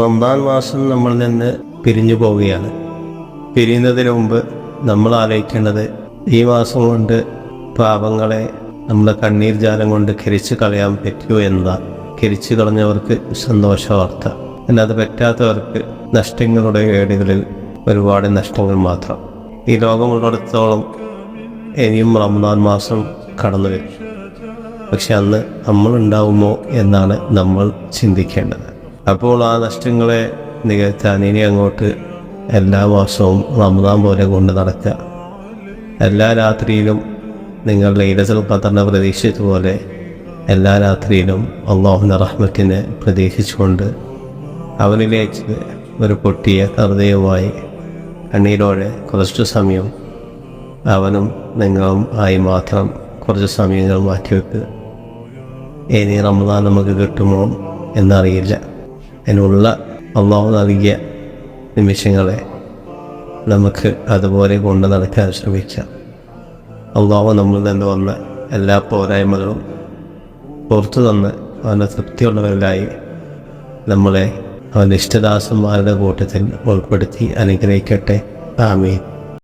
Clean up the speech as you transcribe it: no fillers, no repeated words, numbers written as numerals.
റമദാൻ മാസം നമ്മളിൽ നിന്ന് പിരിഞ്ഞു പോവുകയാണ്. പിരിയുന്നതിന് മുമ്പ് നമ്മൾ ആലോചിക്കേണ്ടത് ഈ മാസം കൊണ്ട് പാപങ്ങളെ നമ്മുടെ കണ്ണീർ ജാലം കൊണ്ട് കരിച്ചു കളയാൻ പറ്റുമോ എന്നതാണ്. കരിച്ചു കളഞ്ഞവർക്ക് സന്തോഷ വാർത്ത, അല്ലാതെ പറ്റാത്തവർക്ക് നഷ്ടങ്ങളുടെ ഏടുകളിൽ ഒരുപാട് നഷ്ടങ്ങൾ മാത്രം. ഈ ലോകമുള്ളിടത്തോളം ഇനിയും റമദാൻ മാസം കടന്നു വരും. പക്ഷെ അന്ന് നമ്മളുണ്ടാവുമോ എന്നാണ് നമ്മൾ ചിന്തിക്കേണ്ടത്. അപ്പോൾ ആ നഷ്ടങ്ങളെ നികത്താൻ ഇനി അങ്ങോട്ട് എല്ലാ മാസവും റമദാൻ പോലെ കൊണ്ട് നടക്കുക. എല്ലാ രാത്രിയിലും നിങ്ങൾ ലൈലത്തുൽ ഖദറിനെ പ്രതീക്ഷിച്ചതുപോലെ എല്ലാ രാത്രിയിലും അല്ലാഹുവിൻ്റെ റഹ്മത്തിനെ പ്രതീക്ഷിച്ചുകൊണ്ട് അവനിലേക്ക് ഒരു പൊട്ടിയ ഹൃദയവുമായി കണ്ണീരോടെ കുറച്ചു സമയം അവനും നിങ്ങളും ആയി മാത്രം കുറച്ച് സമയങ്ങൾ മാറ്റിവെക്കുക. ഇനി റമദാൻ നമുക്ക് കിട്ടുമോ എന്നറിയില്ല. അതിനുള്ള അല്ലാഹു നൽകിയ നിമിഷങ്ങളെ നമുക്ക് അതുപോലെ കൊണ്ട് നടക്കാൻ ശ്രമിക്കാം. അല്ലാഹു നമ്മളിൽ നിന്ന് വന്ന എല്ലാ പോരായ്മകളും പുറത്തു തന്ന് അവൻ്റെ തൃപ്തിയുള്ളവരിലായി നമ്മളെ അവൻ്റെ ഇഷ്ടദാസന്മാരുടെ കൂട്ടത്തിൽ ഉൾപ്പെടുത്തി അനുഗ്രഹിക്കട്ടെ. ആമീൻ.